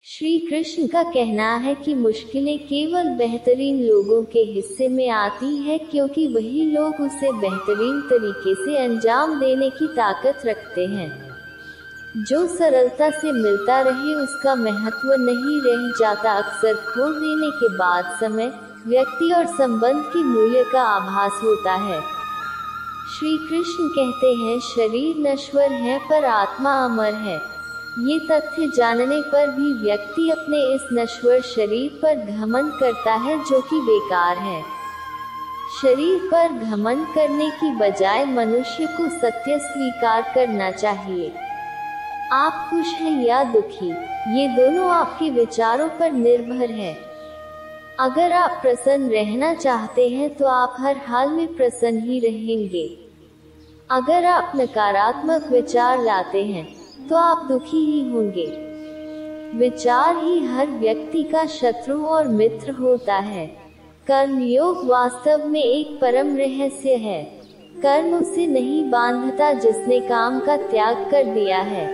श्री कृष्ण का कहना है कि मुश्किलें केवल बेहतरीन लोगों के हिस्से में आती है, क्योंकि वही लोग उसे बेहतरीन तरीके से अंजाम देने की ताकत रखते हैं। जो सरलता से मिलता रहे उसका महत्व नहीं रह जाता। अक्सर खो देने के बाद समय, व्यक्ति और संबंध की मूल्य का आभास होता है। श्री कृष्ण कहते हैं, शरीर नश्वर है पर आत्मा अमर है। ये तथ्य जानने पर भी व्यक्ति अपने इस नश्वर शरीर पर घमंड करता है, जो कि बेकार है। शरीर पर घमंड करने की बजाय मनुष्य को सत्य स्वीकार करना चाहिए। आप खुश हैं या दुखी, ये दोनों आपके विचारों पर निर्भर है। अगर आप प्रसन्न रहना चाहते हैं तो आप हर हाल में प्रसन्न ही रहेंगे। अगर आप नकारात्मक विचार लाते हैं तो आप दुखी ही होंगे। विचार ही हर व्यक्ति का शत्रु और मित्र होता है। कर्मयोग वास्तव में एक परम रहस्य है। कर्म उसे नहीं बांधता जिसने काम का त्याग कर दिया है।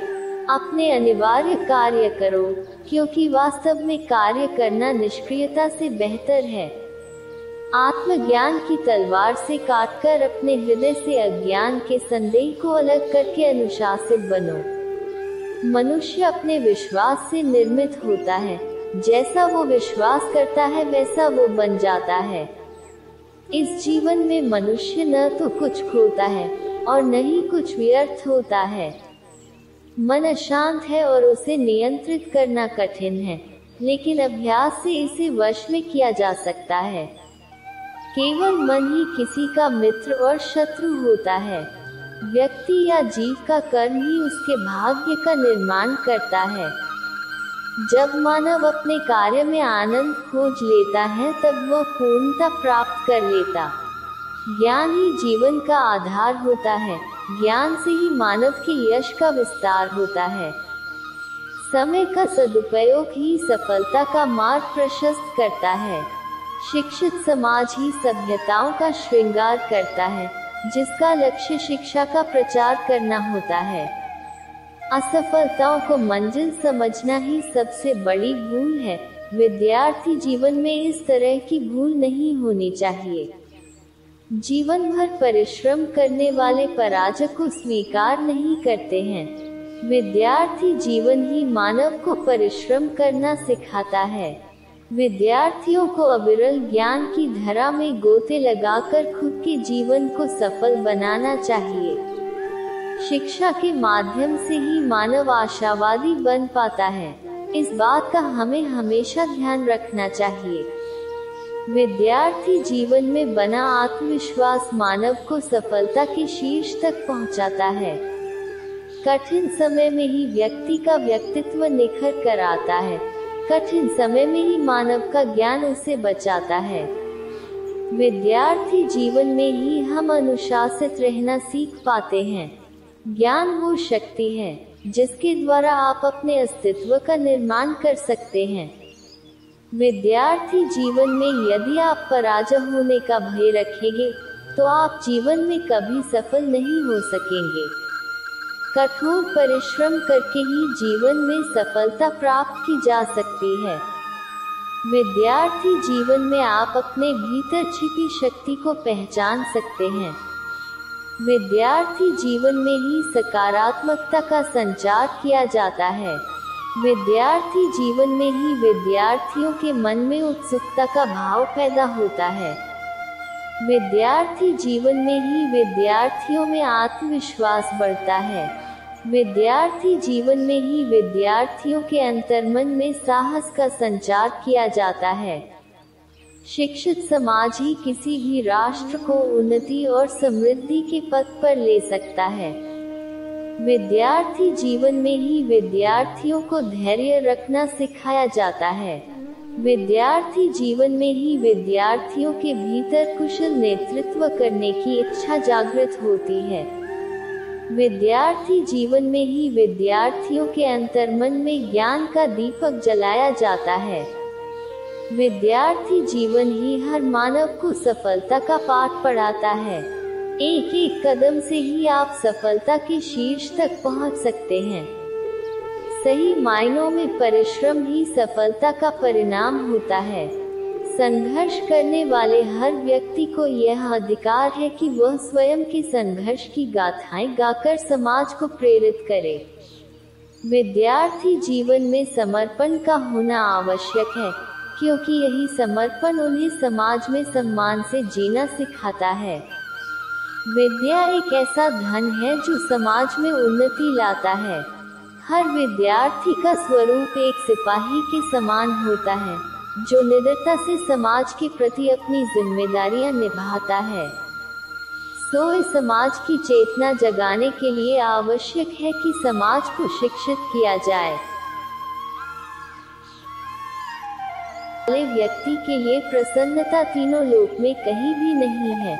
अपने अनिवार्य कार्य करो, क्योंकि वास्तव में कार्य करना निष्क्रियता से बेहतर है। आत्मज्ञान की तलवार से काटकर अपने हृदय से अज्ञान के संदेह को अलग करके अनुशासित बनो। मनुष्य अपने विश्वास से निर्मित होता है। जैसा वो विश्वास करता है वैसा वो बन जाता है। इस जीवन में मनुष्य न तो कुछ खोता है और न ही कुछ व्यर्थ होता है। मन अशांत है और उसे नियंत्रित करना कठिन है, लेकिन अभ्यास से इसे वश में किया जा सकता है। केवल मन ही किसी का मित्र और शत्रु होता है। व्यक्ति या जीव का कर्म ही उसके भाग्य का निर्माण करता है। जब मानव अपने कार्य में आनंद खोज लेता है तब वह पूर्णता प्राप्त कर लेता। ज्ञान ही जीवन का आधार होता है। ज्ञान से ही मानव के यश का विस्तार होता है। समय का सदुपयोग ही सफलता का मार्ग प्रशस्त करता है। शिक्षित समाज ही सभ्यताओं का श्रृंगार करता है, जिसका लक्ष्य शिक्षा का प्रचार करना होता है। असफलताओं को मंजिल समझना ही सबसे बड़ी भूल है। विद्यार्थी जीवन में इस तरह की भूल नहीं होनी चाहिए। जीवन भर परिश्रम करने वाले पराजय को स्वीकार नहीं करते हैं। विद्यार्थी जीवन ही मानव को परिश्रम करना सिखाता है। विद्यार्थियों को अविरल ज्ञान की धारा में गोते लगाकर खुद के जीवन को सफल बनाना चाहिए। शिक्षा के माध्यम से ही मानव आशावादी बन पाता है। इस बात का हमें हमेशा ध्यान रखना चाहिए। विद्यार्थी जीवन में बना आत्मविश्वास मानव को सफलता के शीर्ष तक पहुंचाता है। कठिन समय में ही व्यक्ति का व्यक्तित्व निखर कर आता है। कठिन समय में ही मानव का ज्ञान उसे बचाता है। विद्यार्थी जीवन में ही हम अनुशासित रहना सीख पाते हैं। ज्ञान वो शक्ति है जिसके द्वारा आप अपने अस्तित्व का निर्माण कर सकते हैं। विद्यार्थी जीवन में यदि आप पराजय होने का भय रखेंगे तो आप जीवन में कभी सफल नहीं हो सकेंगे। कठोर परिश्रम करके ही जीवन में सफलता प्राप्त की जा सकती है। विद्यार्थी जीवन में आप अपने भीतर छिपी शक्ति को पहचान सकते हैं। विद्यार्थी जीवन में ही सकारात्मकता का संचार किया जाता है। विद्यार्थी जीवन में ही विद्यार्थियों के मन में उत्सुकता का भाव पैदा होता है। विद्यार्थी जीवन में ही विद्यार्थियों में आत्मविश्वास बढ़ता है। विद्यार्थी जीवन में ही विद्यार्थियों के अंतर्मन में साहस का संचार किया जाता है। शिक्षित समाज ही किसी भी राष्ट्र को उन्नति और समृद्धि के पथ पर ले सकता है। विद्यार्थी जीवन में ही विद्यार्थियों को धैर्य रखना सिखाया जाता है। विद्यार्थी जीवन में ही विद्यार्थियों के भीतर कुशल नेतृत्व करने की इच्छा जागृत होती है। विद्यार्थी जीवन में ही विद्यार्थियों के अंतर्मन में ज्ञान का दीपक जलाया जाता है। विद्यार्थी जीवन ही हर मानव को सफलता का पाठ पढ़ाता है। एक एक कदम से ही आप सफलता के शीर्ष तक पहुंच सकते हैं। सही मायनों में परिश्रम ही सफलता का परिणाम होता है। संघर्ष करने वाले हर व्यक्ति को यह अधिकार है कि वह स्वयं के संघर्ष की गाथाएं गाकर समाज को प्रेरित करे। विद्यार्थी जीवन में समर्पण का होना आवश्यक है, क्योंकि यही समर्पण उन्हें समाज में सम्मान से जीना सिखाता है। विद्या एक ऐसा धन है जो समाज में उन्नति लाता है। हर विद्यार्थी का स्वरूप एक सिपाही के समान होता है, जो निडरता से समाज के प्रति अपनी जिम्मेदारियां निभाता है। इस समाज की चेतना जगाने के लिए आवश्यक है कि समाज को शिक्षित किया जाए। व्यक्ति के लिए प्रसन्नता तीनों लोक में कहीं भी नहीं है।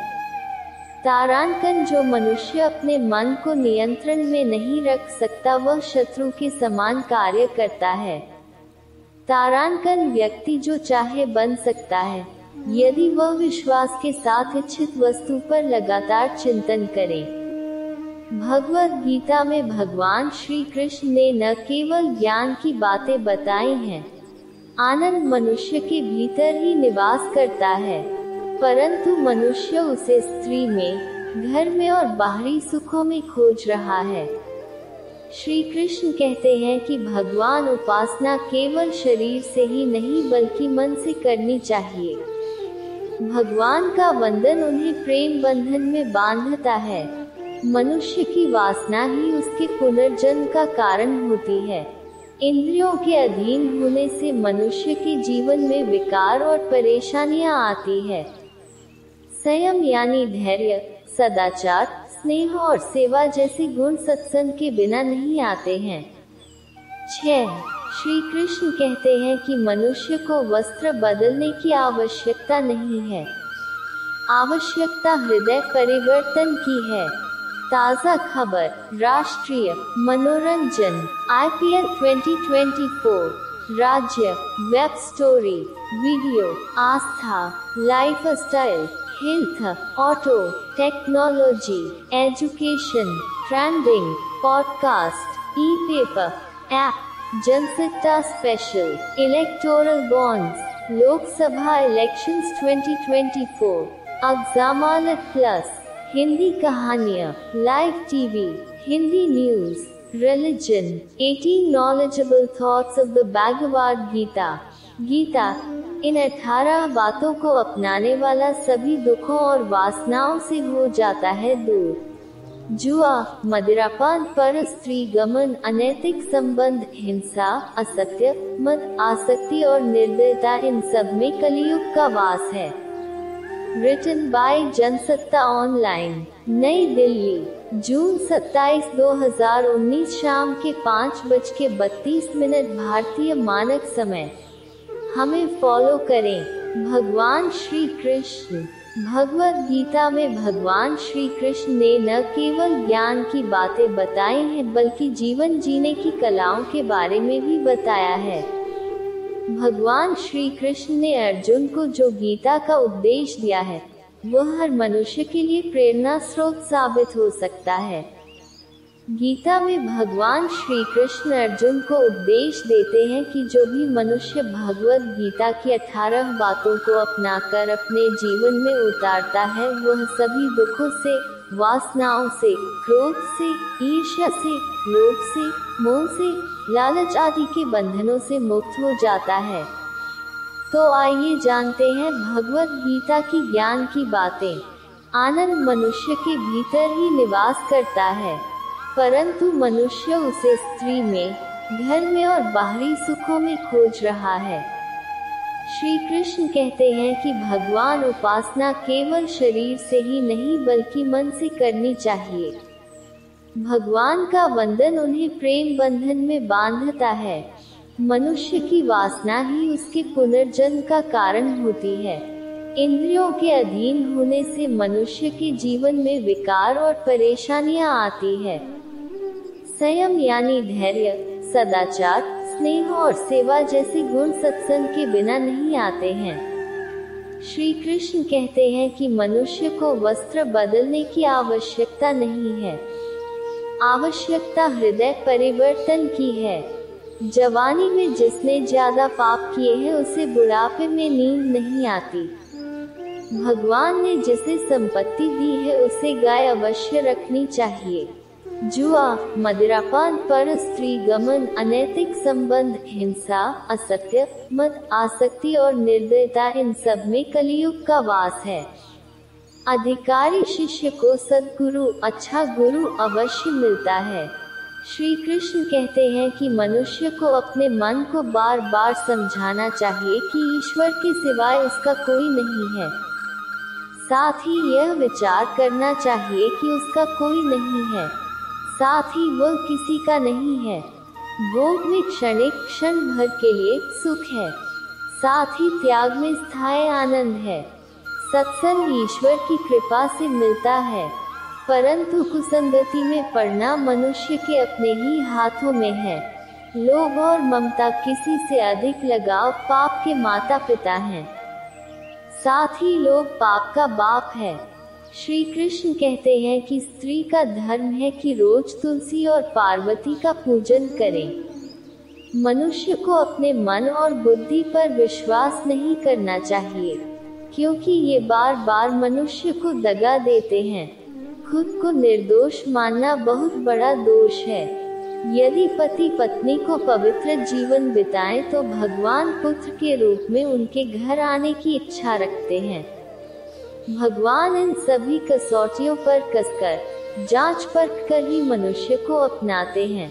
तारांकन जो मनुष्य अपने मन को नियंत्रण में नहीं रख सकता, वह शत्रु के समान कार्य करता है। तारांकन व्यक्ति जो चाहे बन सकता है, यदि वह विश्वास के साथ इच्छित वस्तु पर लगातार चिंतन करे। भगवद गीता में भगवान श्री कृष्ण ने न केवल ज्ञान की बातें बताई हैं, आनंद मनुष्य के भीतर ही निवास करता है, परंतु मनुष्य उसे स्त्री में, घर में और बाहरी सुखों में खोज रहा है। श्री कृष्ण कहते हैं कि भगवान उपासना केवल शरीर से ही नहीं बल्कि मन से करनी चाहिए। भगवान का वंदन उन्हें प्रेम बंधन में बांधता है। मनुष्य की वासना ही उसके पुनर्जन्म का कारण होती है। इंद्रियों के अधीन होने से मनुष्य के जीवन में विकार और परेशानियां आती है। संयम यानी धैर्य, सदाचार, स्नेह और सेवा जैसे गुण सत्संग के बिना नहीं आते हैं। 6. श्री कृष्ण कहते हैं कि मनुष्य को वस्त्र बदलने की आवश्यकता नहीं है, आवश्यकता हृदय परिवर्तन की है। ताज़ा खबर, राष्ट्रीय मनोरंजन, IPL 2024, राज्य, वेब स्टोरी, वीडियो, आस्था, lifestyle, health, auto, technology, education, trending, podcast, e paper, app, Jansatta special, electoral bonds, Lok Sabha elections 2024, अज़मानत प्लस, हिंदी कहानियाँ, live TV, Hindi news, religion, 18 knowledgeable thoughts of the Bhagavad Gita। Gita इन 18 बातों को अपनाने वाला सभी दुखों और वासनाओं से हो जाता है दूर। जुआ, मदिरापान, पर स्त्री गमन, अनैतिक संबंध, हिंसा, असत्य, मद, आसक्ति और निर्दयता, इन सब में कलियुग का वास है। रिटन बाय जनसत्ता ऑनलाइन, नई दिल्ली, जून 27, 2019 शाम के 5:32 भारतीय मानक समय। हमें फॉलो करें। भगवान श्री कृष्ण। भगवद गीता में भगवान श्री कृष्ण ने न केवल ज्ञान की बातें बताई हैं बल्कि जीवन जीने की कलाओं के बारे में भी बताया है। भगवान श्री कृष्ण ने अर्जुन को जो गीता का उपदेश दिया है, वह हर मनुष्य के लिए प्रेरणा स्रोत साबित हो सकता है। गीता में भगवान श्री कृष्ण अर्जुन को उपदेश देते हैं कि जो भी मनुष्य भगवद गीता की 18 बातों को अपनाकर अपने जीवन में उतारता है, वह सभी दुखों से, वासनाओं से, क्रोध से, ईर्ष्या से, लोभ से, मोह से, लालच आदि के बंधनों से मुक्त हो जाता है। तो आइए जानते हैं भगवद गीता की ज्ञान की बातें। आनंद मनुष्य के भीतर ही निवास करता है, परंतु मनुष्य उसे स्त्री में, घर में और बाहरी सुखों में खोज रहा है। श्री कृष्ण कहते हैं कि भगवान उपासना केवल शरीर से ही नहीं बल्कि मन से करनी चाहिए। भगवान का वंदन उन्हें प्रेम बंधन में बांधता है। मनुष्य की वासना ही उसके पुनर्जन्म का कारण होती है। इंद्रियों के अधीन होने से मनुष्य के जीवन में विकार और परेशानियां आती है। संयम यानी धैर्य, सदाचार, स्नेह और सेवा जैसे गुण सत्संग के बिना नहीं आते हैं। श्री कृष्ण कहते हैं कि मनुष्य को वस्त्र बदलने की आवश्यकता नहीं है, आवश्यकता हृदय परिवर्तन की है। जवानी में जिसने ज्यादा पाप किए हैं उसे बुढ़ापे में नींद नहीं आती। भगवान ने जिसे संपत्ति दी है उसे गाय अवश्य रखनी चाहिए। जुआ, मदिरापान, पर स्त्री गमन, अनैतिक संबंध, हिंसा, असत्य, मद, आसक्ति और निर्दयता, इन सब में कलियुग का वास है। अधिकारी शिष्य को सद्गुरु, अच्छा गुरु अवश्य मिलता है। श्री कृष्ण कहते हैं कि मनुष्य को अपने मन को बार बार समझाना चाहिए कि ईश्वर के सिवाय उसका कोई नहीं है। साथ ही यह विचार करना चाहिए कि उसका कोई नहीं है, साथ ही वह किसी का नहीं है। भोग में क्षणिक क्षण भर के लिए सुख है, साथ ही त्याग में स्थायी आनंद है। सत्संग ईश्वर की कृपा से मिलता है, परंतु कुसंगति में पड़ना मनुष्य के अपने ही हाथों में है। लोभ और ममता, किसी से अधिक लगाव पाप के माता पिता हैं। साथ ही लोभ पाप का बाप है। श्री कृष्ण कहते हैं कि स्त्री का धर्म है कि रोज तुलसी और पार्वती का पूजन करे। मनुष्य को अपने मन और बुद्धि पर विश्वास नहीं करना चाहिए, क्योंकि ये बार बार मनुष्य को दगा देते हैं। खुद को निर्दोष मानना बहुत बड़ा दोष है। यदि पति पत्नी को पवित्र जीवन बिताएं तो भगवान पुत्र के रूप में उनके घर आने की इच्छा रखते हैं। भगवान इन सभी कसौटियों पर कसकर, जांच परख कर ही मनुष्य को अपनाते हैं।